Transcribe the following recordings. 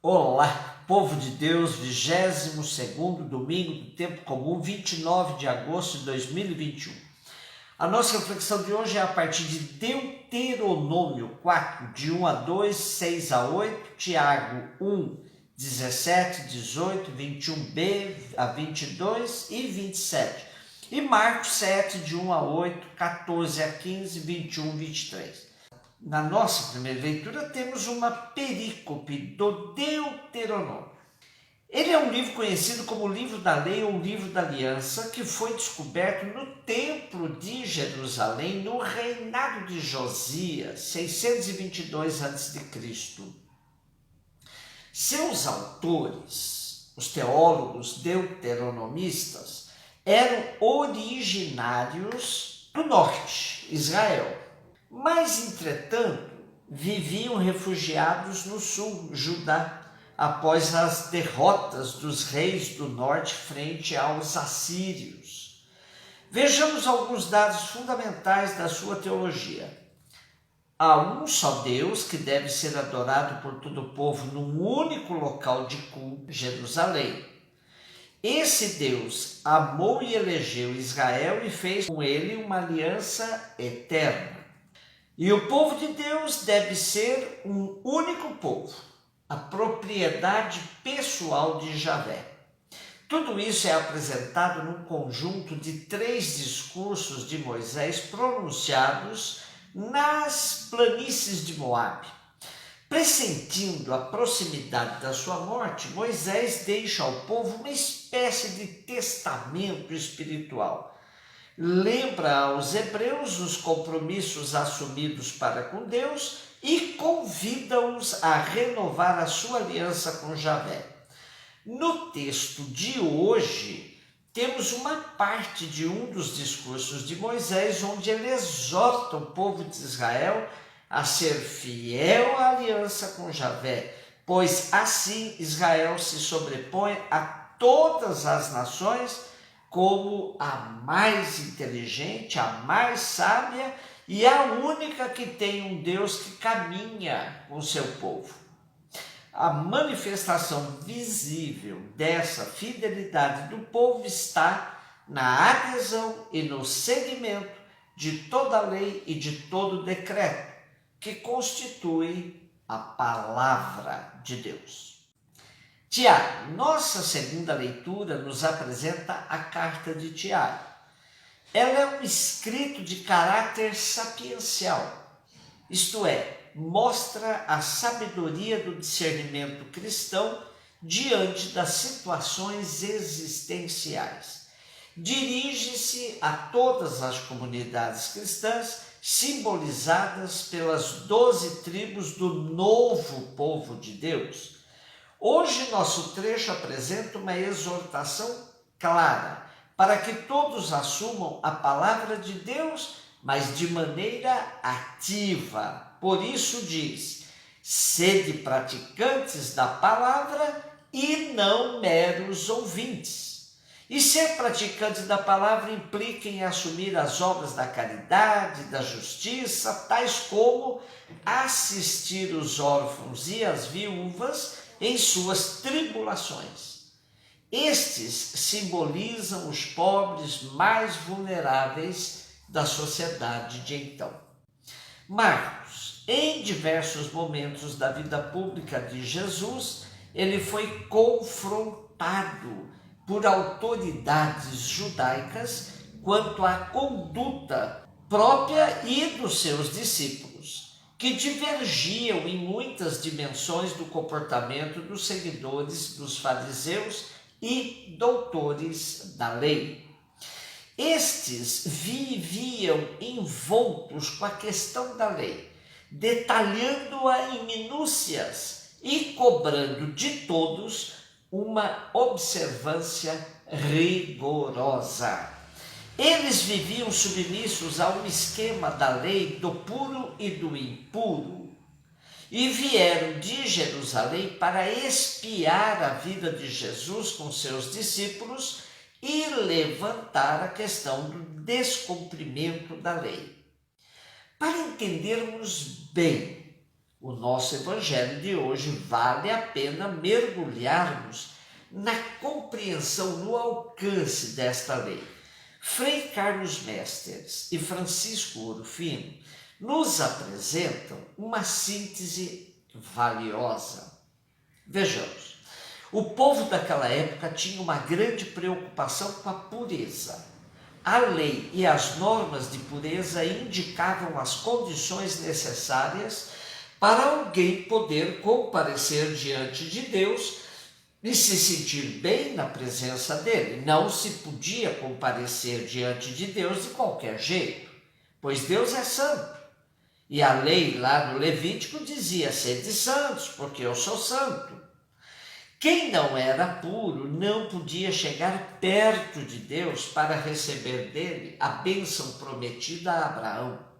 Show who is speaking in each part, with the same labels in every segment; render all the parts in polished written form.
Speaker 1: Olá, povo de Deus, 22º domingo do tempo comum, 29 de agosto de 2021. A nossa reflexão de hoje é a partir de Deuteronômio 4, de 1 a 2, 6 a 8, Tiago 1, 17, 18, 21b a 22 e 27, e Marcos 7, de 1 a 8, 14 a 15, 21, 23. Na nossa primeira leitura temos uma perícope do Deuteronômio. Ele é um livro conhecido como o livro da lei ou o livro da aliança, que foi descoberto no templo de Jerusalém no reinado de Josias, 622 a.C. Seus autores, os teólogos deuteronomistas, eram originários do norte, Israel. Mas, entretanto, viviam refugiados no sul, Judá, após as derrotas dos reis do norte frente aos assírios. Vejamos alguns dados fundamentais da sua teologia. Há um só Deus que deve ser adorado por todo o povo num único local de culto, Jerusalém. Esse Deus amou e elegeu Israel e fez com ele uma aliança eterna. E o povo de Deus deve ser um único povo, a propriedade pessoal de Javé. Tudo isso é apresentado num conjunto de 3 discursos de Moisés pronunciados nas planícies de Moabe. Pressentindo a proximidade da sua morte, Moisés deixa ao povo uma espécie de testamento espiritual. Lembra aos hebreus os compromissos assumidos para com Deus e convida-os a renovar a sua aliança com Javé. No texto de hoje, temos uma parte de um dos discursos de Moisés, onde ele exorta o povo de Israel a ser fiel à aliança com Javé, pois assim Israel se sobrepõe a todas as nações como a mais inteligente, a mais sábia e a única que tem um Deus que caminha com seu povo. A manifestação visível dessa fidelidade do povo está na adesão e no seguimento de toda a lei e de todo decreto, que constitui a palavra de Deus. Tiago, nossa segunda leitura nos apresenta a carta de Tiago. Ela é um escrito de caráter sapiencial, isto é, mostra a sabedoria do discernimento cristão diante das situações existenciais. Dirige-se a todas as comunidades cristãs, simbolizadas pelas 12 tribos do novo povo de Deus. Hoje nosso trecho apresenta uma exortação clara para que todos assumam a palavra de Deus, mas de maneira ativa. Por isso diz: sede praticantes da palavra e não meros ouvintes. E ser praticante da palavra implica em assumir as obras da caridade, da justiça, tais como assistir os órfãos e as viúvas em suas tribulações. Estes simbolizam os pobres mais vulneráveis da sociedade de então. Marcos, em diversos momentos da vida pública de Jesus, ele foi confrontado por autoridades judaicas quanto à conduta própria e dos seus discípulos, que divergiam em muitas dimensões do comportamento dos seguidores dos fariseus e doutores da lei. Estes viviam envoltos com a questão da lei, detalhando-a em minúcias e cobrando de todos uma observância rigorosa. Eles viviam submissos a um esquema da lei do puro e do impuro e vieram de Jerusalém para espiar a vida de Jesus com seus discípulos e levantar a questão do descumprimento da lei. Para entendermos bem O nosso evangelho de hoje vale a pena mergulharmos na compreensão, no alcance desta lei. Frei Carlos Mesteres e Francisco Ouro Fino nos apresentam uma síntese valiosa. Vejamos, o povo daquela época tinha uma grande preocupação com a pureza. A lei e as normas de pureza indicavam as condições necessárias para alguém poder comparecer diante de Deus e se sentir bem na presença dele. Não se podia comparecer diante de Deus de qualquer jeito, pois Deus é santo. E a lei lá no Levítico dizia: sede santos, porque eu sou santo. Quem não era puro não podia chegar perto de Deus para receber dele a bênção prometida a Abraão.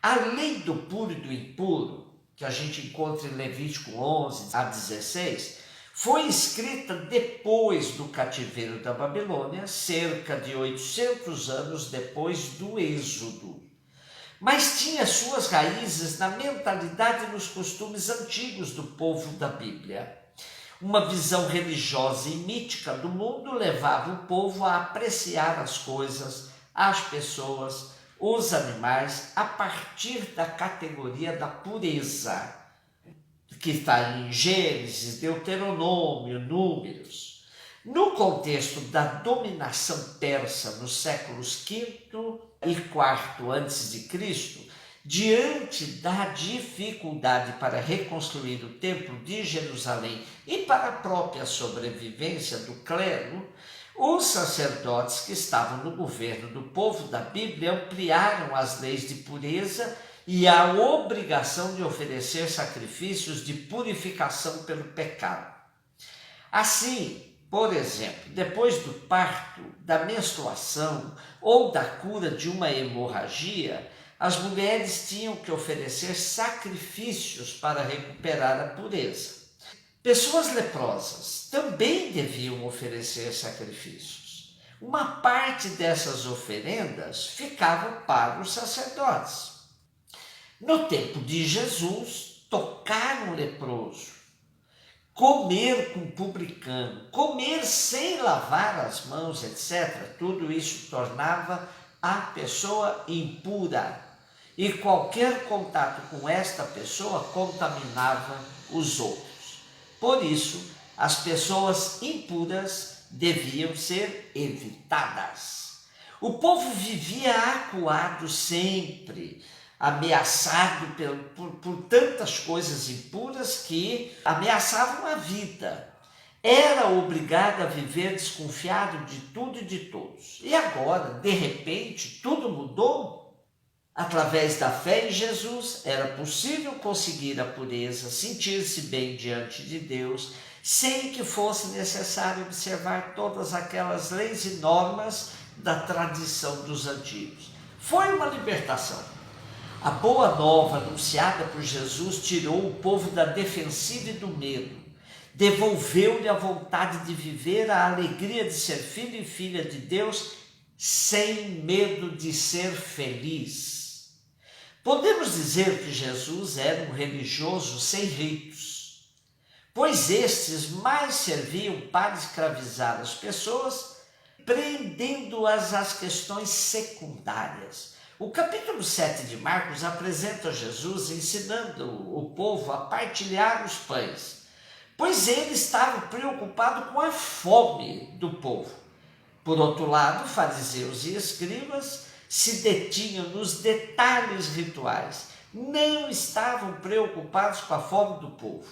Speaker 1: A lei do puro e do impuro, que a gente encontra em Levítico 11 a 16, foi escrita depois do cativeiro da Babilônia, cerca de 800 anos depois do Êxodo. Mas tinha suas raízes na mentalidade e nos costumes antigos do povo da Bíblia. Uma visão religiosa e mítica do mundo levava o povo a apreciar as coisas, as pessoas, os animais, a partir da categoria da pureza, que está em Gênesis, Deuteronômio, Números. No contexto da dominação persa nos séculos V e IV a.C., diante da dificuldade para reconstruir o Templo de Jerusalém e para a própria sobrevivência do clero, os sacerdotes que estavam no governo do povo da Bíblia ampliaram as leis de pureza e a obrigação de oferecer sacrifícios de purificação pelo pecado. Assim, por exemplo, depois do parto, da menstruação ou da cura de uma hemorragia, as mulheres tinham que oferecer sacrifícios para recuperar a pureza. Pessoas leprosas também deviam oferecer sacrifícios. Uma parte dessas oferendas ficava para os sacerdotes. No tempo de Jesus, tocar um leproso, comer com publicano, comer sem lavar as mãos, etc., tudo isso tornava a pessoa impura. E qualquer contato com esta pessoa contaminava os outros. Por isso, as pessoas impuras deviam ser evitadas. O povo vivia acuado sempre, ameaçado por tantas coisas impuras que ameaçavam a vida. Era obrigado a viver desconfiado de tudo e de todos. E agora, de repente, tudo mudou? Através da fé em Jesus, era possível conseguir a pureza, sentir-se bem diante de Deus, sem que fosse necessário observar todas aquelas leis e normas da tradição dos antigos. Foi uma libertação. A boa nova anunciada por Jesus tirou o povo da defensiva e do medo, devolveu-lhe a vontade de viver, a alegria de ser filho e filha de Deus, sem medo de ser feliz. Podemos dizer que Jesus era um religioso sem ritos, pois estes mais serviam para escravizar as pessoas, prendendo-as às questões secundárias. O capítulo 7 de Marcos apresenta Jesus ensinando o povo a partilhar os pães, pois ele estava preocupado com a fome do povo. Por outro lado, fariseus e escribas se detinham nos detalhes rituais, não estavam preocupados com a fome do povo.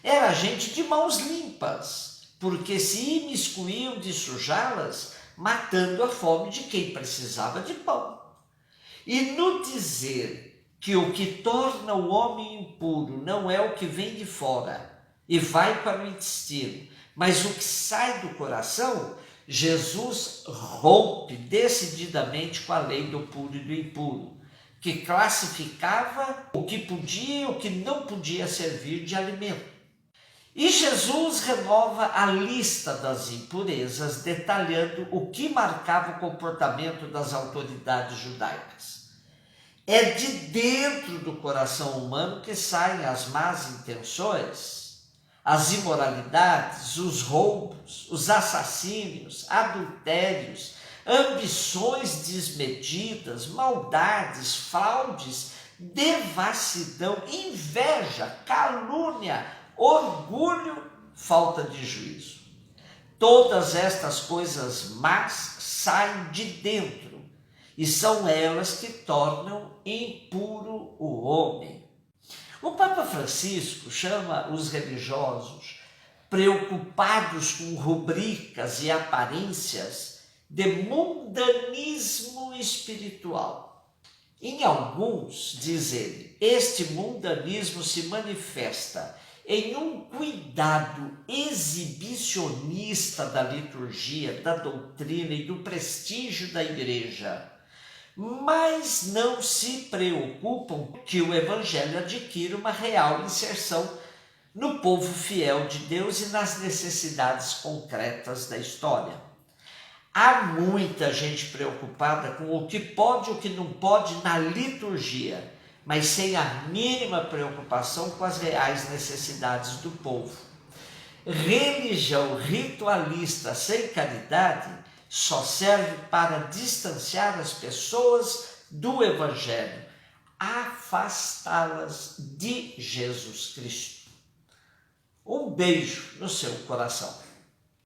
Speaker 1: Era gente de mãos limpas, porque se imiscuíam de sujá-las, matando a fome de quem precisava de pão. E no dizer que o que torna o homem impuro não é o que vem de fora e vai para o intestino, mas o que sai do coração, Jesus rompe decididamente com a lei do puro e do impuro, que classificava o que podia e o que não podia servir de alimento. E Jesus renova a lista das impurezas, detalhando o que marcava o comportamento das autoridades judaicas. É de dentro do coração humano que saem as más intenções, as imoralidades, os roubos, os assassínios, adultérios, ambições desmedidas, maldades, fraudes, devassidão, inveja, calúnia, orgulho, falta de juízo. Todas estas coisas más saem de dentro e são elas que tornam impuro o homem. O Papa Francisco chama os religiosos preocupados com rubricas e aparências de mundanismo espiritual. Em alguns, diz ele, este mundanismo se manifesta em um cuidado exibicionista da liturgia, da doutrina e do prestígio da igreja, mas não se preocupam que o evangelho adquira uma real inserção no povo fiel de Deus e nas necessidades concretas da história. Há muita gente preocupada com o que pode e o que não pode na liturgia, mas sem a mínima preocupação com as reais necessidades do povo. Religião ritualista sem caridade só serve para distanciar as pessoas do Evangelho, afastá-las de Jesus Cristo. Um beijo no seu coração.